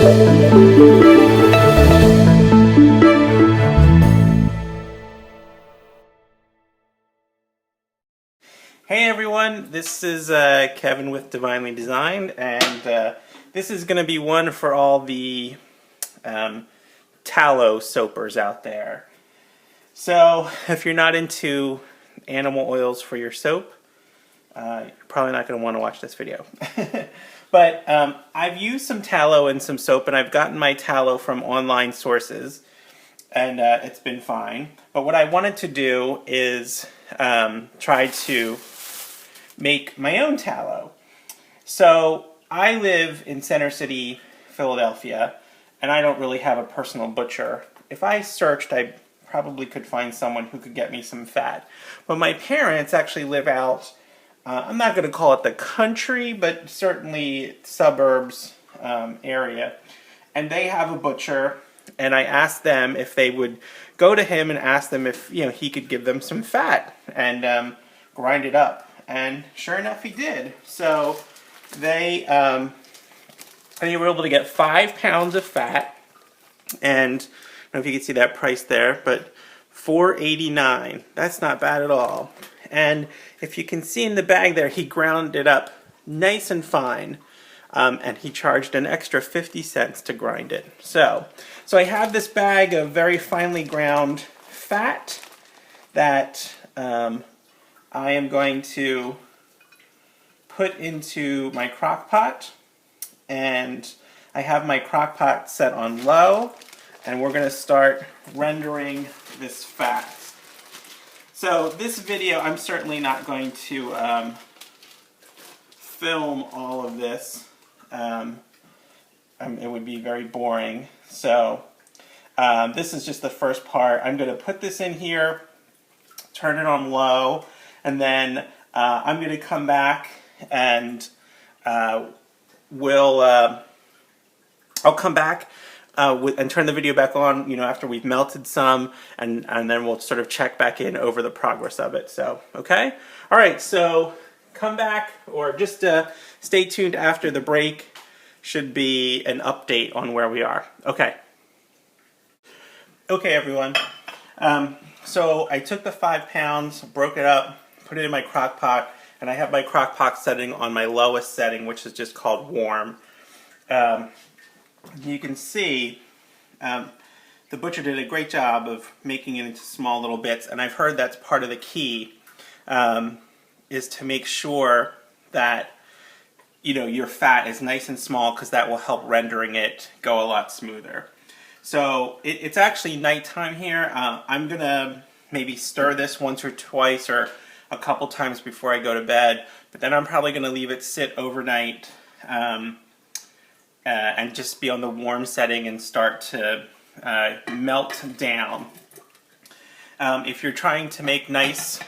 Hey everyone, this is Kevin with Divinely Designed, and this is going to be one for all the tallow soapers out there. So if you're not into animal oils for your soap, you're probably not going to want to watch this video. But I've used some tallow in some soap, and I've gotten my tallow from online sources, and it's been fine. But what I wanted to do is try to make my own tallow. So I live in Center City, Philadelphia, and I don't really have a personal butcher. If I searched, I probably could find someone who could get me some fat. But my parents actually live out, I'm not going to call it the country, but certainly suburbs area. And they have a butcher, and I asked them if they would go to him and ask them if he could give them some fat and grind it up. And sure enough, he did. So they were able to get 5 pounds of fat, and I don't know if you can see that price there, but $4.89. That's not bad at all. And if you can see in the bag there, he ground it up nice and fine, and he charged an extra 50 cents to grind it. So I have this bag of very finely ground fat that I am going to put into my crock pot, and I have my crock pot set on low, and we're going to start rendering this fat. So this video, I'm certainly not going to film all of this. It would be very boring. So this is just the first part. I'm going to put this in here, turn it on low, and then I'm going to come back and I'll come back and turn the video back on, after we've melted some, and then we'll sort of check back in over the progress of it. So, okay? All right, so come back, or just stay tuned after the break. Should be an update on where we are. Okay. Okay, everyone. So I took the 5 pounds, broke it up, put it in my crock pot, and I have my crock pot setting on my lowest setting, which is just called warm. You can see the butcher did a great job of making it into small little bits, and I've heard that's part of the key, is to make sure that your fat is nice and small, because that will help rendering it go a lot smoother. So it's actually nighttime here. I'm going to maybe stir this once or twice or a couple times before I go to bed, but then I'm probably going to leave it sit overnight and just be on the warm setting and start to melt down. If you're trying to make nice,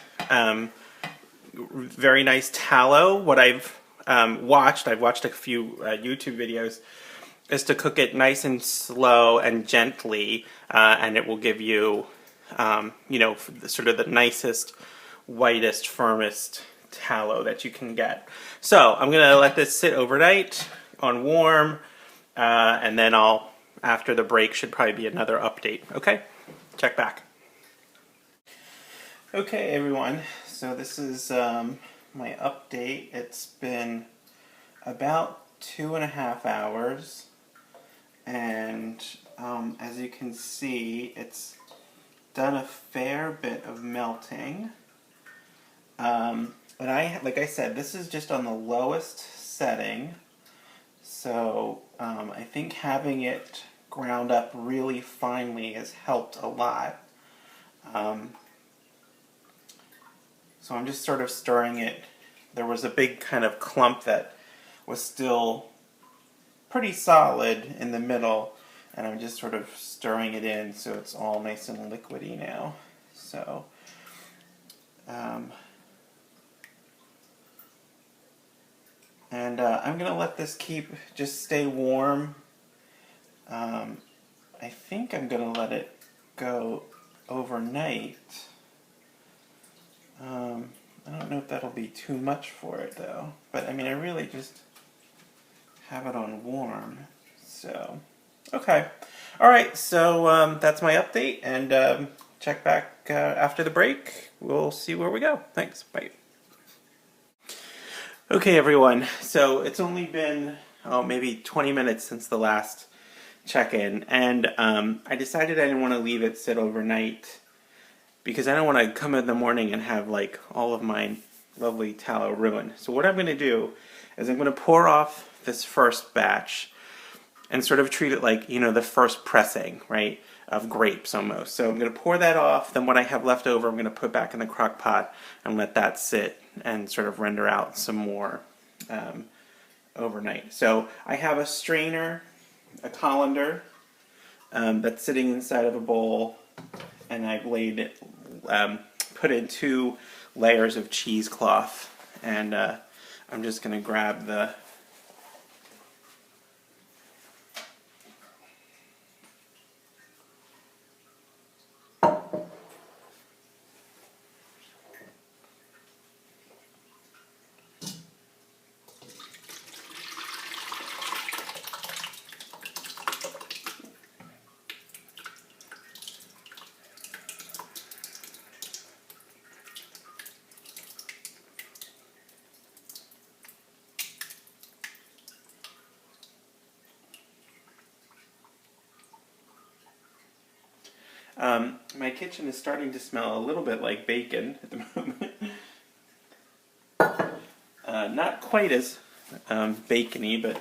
very nice tallow, what I've watched a few YouTube videos, is to cook it nice and slow and gently, and it will give you, sort of the nicest, whitest, firmest tallow that you can get. So I'm going to let this sit overnight on warm, and then after the break, should probably be another update. Okay? Check back. Okay, everyone. So this is my update. It's been about 2.5 hours. And as you can see, it's done a fair bit of melting. But like I said, this is just on the lowest setting. So I think having it ground up really finely has helped a lot. So I'm just sort of stirring it. There was a big kind of clump that was still pretty solid in the middle, and I'm just sort of stirring it in so it's all nice and liquidy now. So I'm going to let this just stay warm. I think I'm going to let it go overnight. I don't know if that'll be too much for it though, but I mean, I really just have it on warm, so Okay. All right, so that's my update, and check back after the break. We'll see where we go. Thanks. Bye. Okay, everyone. So it's only been, maybe 20 minutes since the last check-in, and I decided I didn't want to leave it sit overnight because I don't want to come in the morning and have like all of my lovely tallow ruined. So what I'm going to do is I'm going to pour off this first batch and sort of treat it like, the first pressing, right, of grapes almost. So I'm going to pour that off, then what I have left over I'm going to put back in the crock pot and let that sit and sort of render out some more overnight. So I have a strainer, a colander, that's sitting inside of a bowl, and I've laid it, put in 2 layers of cheesecloth, and I'm just going to grab the my kitchen is starting to smell a little bit like bacon at the moment. Not quite as bacony, but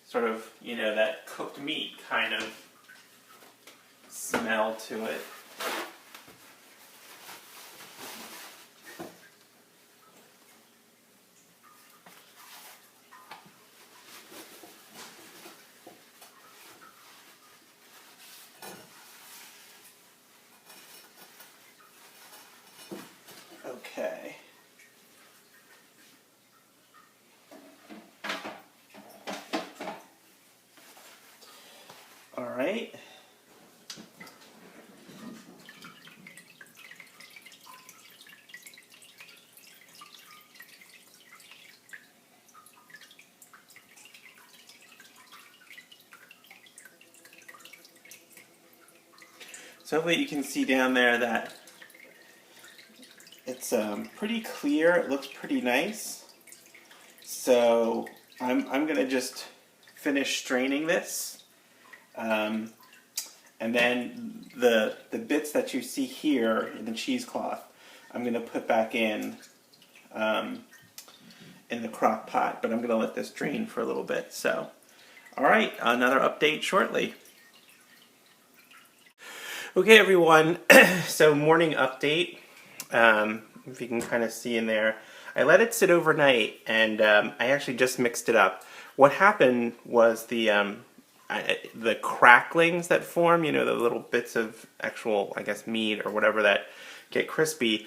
sort of, that cooked meat kind of smell to it. Okay. All right. So hopefully you can see down there that it's pretty clear. It looks pretty nice. So I'm gonna just finish straining this, and then the bits that you see here in the cheesecloth, I'm gonna put back in the crock pot. But I'm gonna let this drain for a little bit. So, all right, another update shortly. Okay, everyone. So morning update. If you can kind of see in there, I let it sit overnight, and I actually just mixed it up. What happened was the cracklings that form, the little bits of actual, I guess, meat or whatever that get crispy,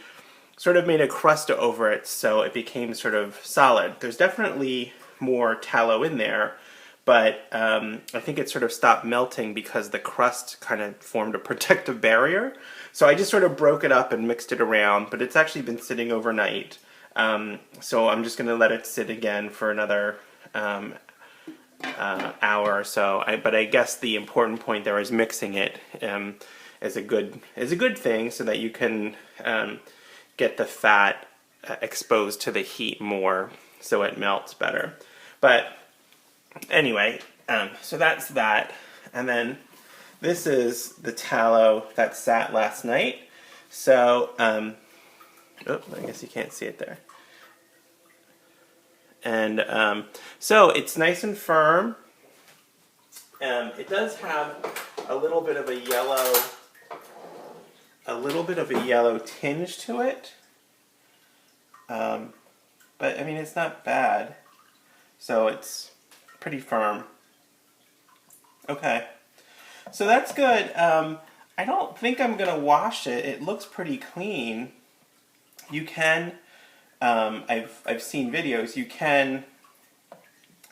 sort of made a crust over it, so it became sort of solid. There's definitely more tallow in there, but I think it sort of stopped melting because the crust kind of formed a protective barrier. So I just sort of broke it up and mixed it around, but it's actually been sitting overnight. So I'm just going to let it sit again for another hour or so. But I guess the important point there is mixing it is a good thing, so that you can get the fat exposed to the heat more, so it melts better. But anyway, so that's that, and then this is the tallow that sat last night. So, I guess you can't see it there. And so it's nice and firm. It does have a little bit of a yellow tinge to it. But I mean, it's not bad. So it's pretty firm. Okay. So that's good. I don't think I'm going to wash it. It looks pretty clean. You can, I've seen videos, you can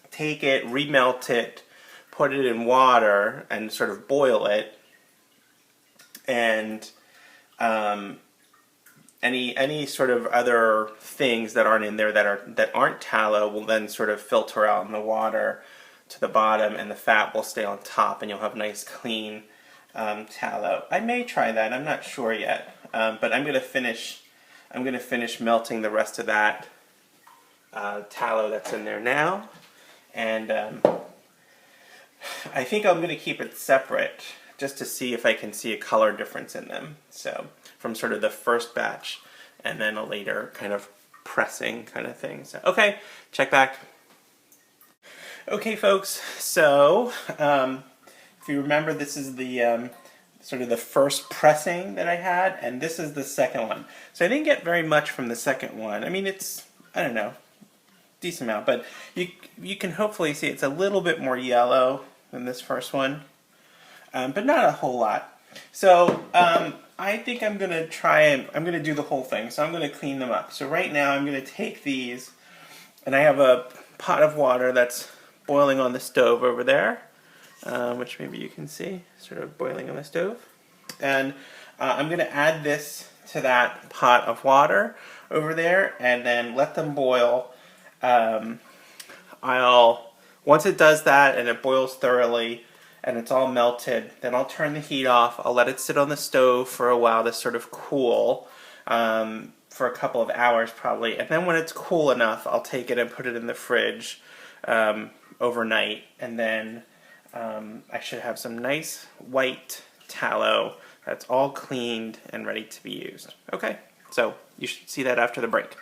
take it, remelt it, put it in water, and sort of boil it. And any sort of other things that aren't in there that aren't tallow will then sort of filter out in the water to the bottom, and the fat will stay on top, and you'll have nice clean tallow. I may try that. I'm not sure yet, but I'm going to finish melting the rest of that tallow that's in there now, and I think I'm going to keep it separate just to see if I can see a color difference in them. So from sort of the first batch and then a later kind of pressing kind of thing. So okay, check back. Okay, folks. So if you remember, this is the sort of the first pressing that I had, and this is the second one. So I didn't get very much from the second one. I mean, it's, I don't know, decent amount, but you can hopefully see it's a little bit more yellow than this first one, but not a whole lot. So I think I'm going to try and I'm going to do the whole thing. So I'm going to clean them up. So right now I'm going to take these, and I have a pot of water that's boiling on the stove over there, which maybe you can see, sort of boiling on the stove. And I'm going to add this to that pot of water over there, and then let them boil. Once it does that and it boils thoroughly and it's all melted, then I'll turn the heat off. I'll let it sit on the stove for a while to sort of cool, for a couple of hours probably. And then when it's cool enough, I'll take it and put it in the fridge overnight. And then I should have some nice white tallow that's all cleaned and ready to be used. Okay, so you should see that after the break.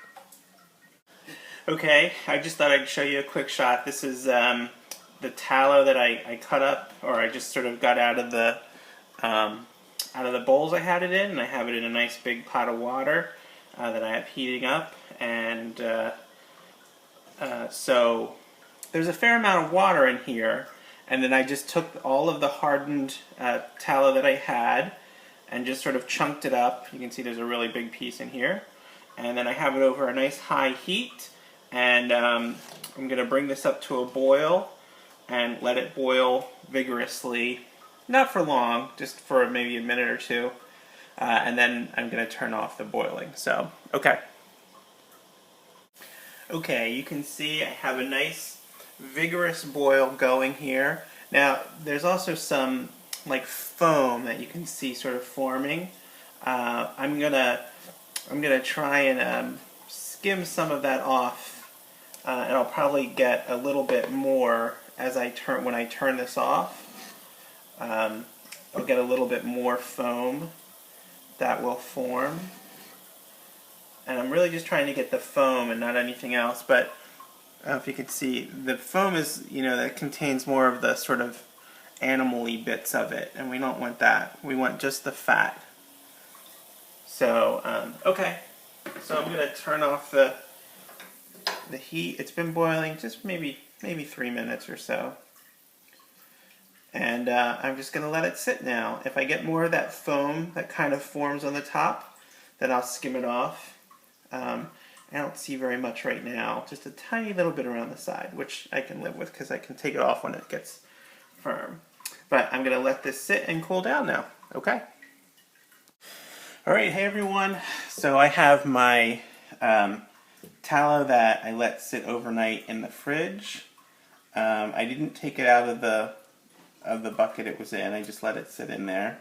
Okay, I just thought I'd show you a quick shot. This is the tallow that I cut up, or I just sort of got out of the bowls I had it in, and I have it in a nice big pot of water that I have heating up. And so there's a fair amount of water in here, and then I just took all of the hardened tallow that I had and just sort of chunked it up. You can see there's a really big piece in here. And then I have it over a nice high heat. And I'm going to bring this up to a boil and let it boil vigorously, not for long, just for maybe a minute or two, and then I'm going to turn off the boiling. So, okay. Okay, you can see I have a nice vigorous boil going here. Now, there's also some like foam that you can see sort of forming. I'm gonna try and skim some of that off. And I'll probably get a little bit more as when I turn this off. I'll get a little bit more foam that will form. And I'm really just trying to get the foam and not anything else. But I don't know if you can see, the foam is, that contains more of the sort of animal-y bits of it. And we don't want that. We want just the fat. So, okay. So I'm going to turn off the heat. It's been boiling just maybe 3 minutes or so, and I'm just going to let it sit now. If I get more of that foam that kind of forms on the top, then I'll skim it off. I don't see very much right now, just a tiny little bit around the side, which I can live with because I can take it off when it gets firm. But I'm going to let this sit and cool down now. Okay. Alright, hey everyone. So I have my tallow that I let sit overnight in the fridge. I didn't take it out of the bucket it was in. I just let it sit in there.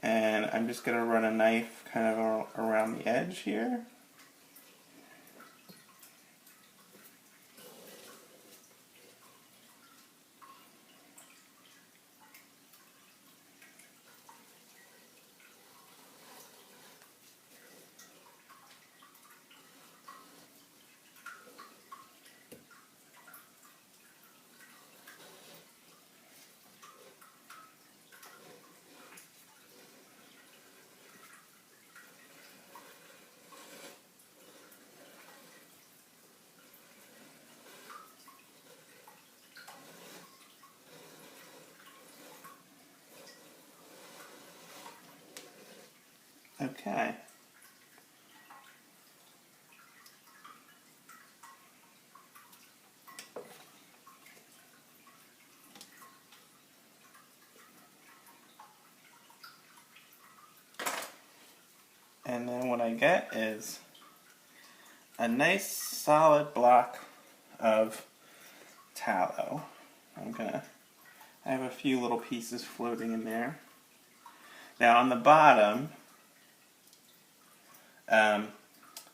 And I'm just going to run a knife kind of around the edge here. Okay. And then what I get is a nice solid block of tallow. I have a few little pieces floating in there. Now on the bottom, I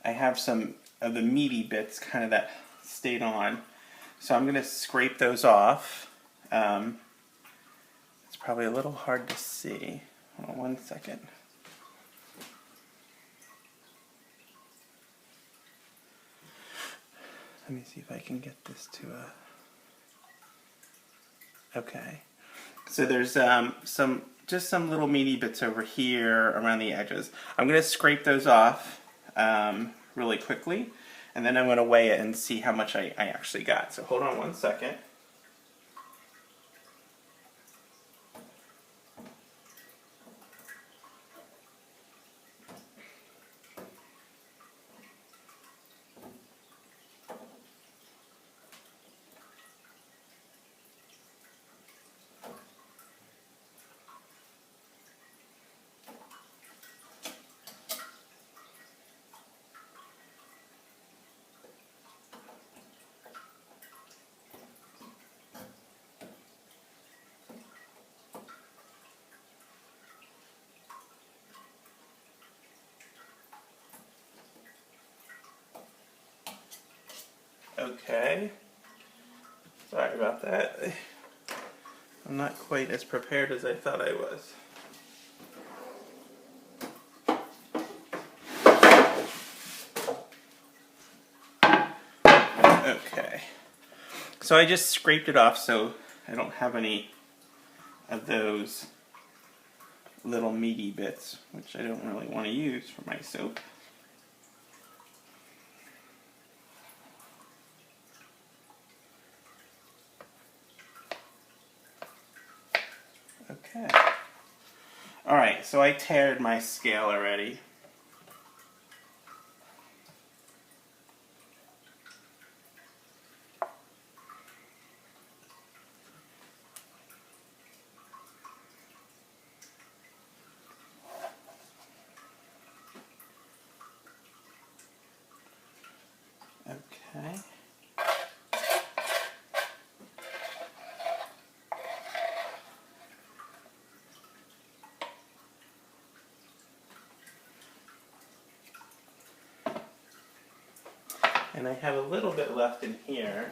have some of the meaty bits kind of that stayed on. So I'm going to scrape those off. It's probably a little hard to see. Hold on 1 second. Let me see if I can get this to a... Okay. So there's just some little meaty bits over here around the edges. I'm going to scrape those off really quickly, and then I'm going to weigh it and see how much I actually got. So hold on 1 second. Okay, sorry about that. I'm not quite as prepared as I thought I was. Okay, so I just scraped it off so I don't have any of those little meaty bits, which I don't really want to use for my soap. Okay. Alright, so I tared my scale already. Okay. And I have a little bit left in here.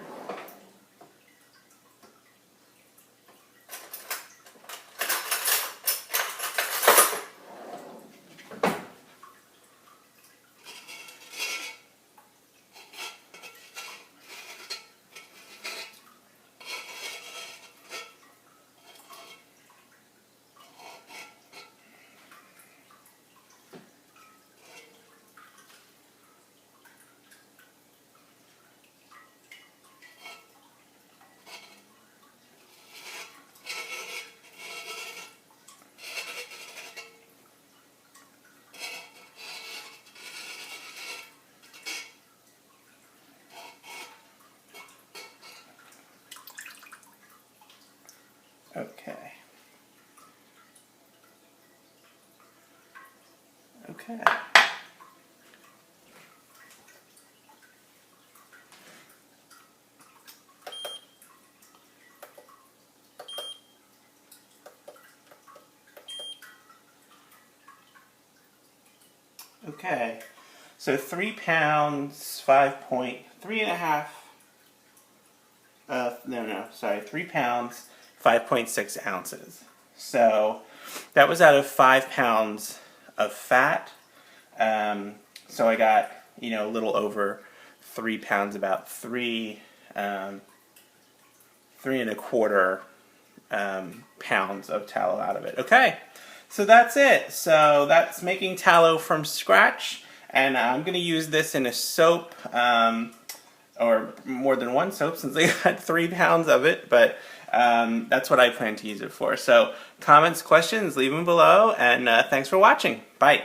Okay. Okay. Okay. So 3 pounds, 3 pounds, 5.6 ounces. So that was out of 5 pounds of fat. So I got, a little over 3 pounds, about 3.25 pounds of tallow out of it. Okay, so that's it. So that's making tallow from scratch, and I'm going to use this in a soap, or more than one soap since I got 3 pounds of it, but that's what I plan to use it for. So comments, questions, leave them below, and thanks for watching. Bye.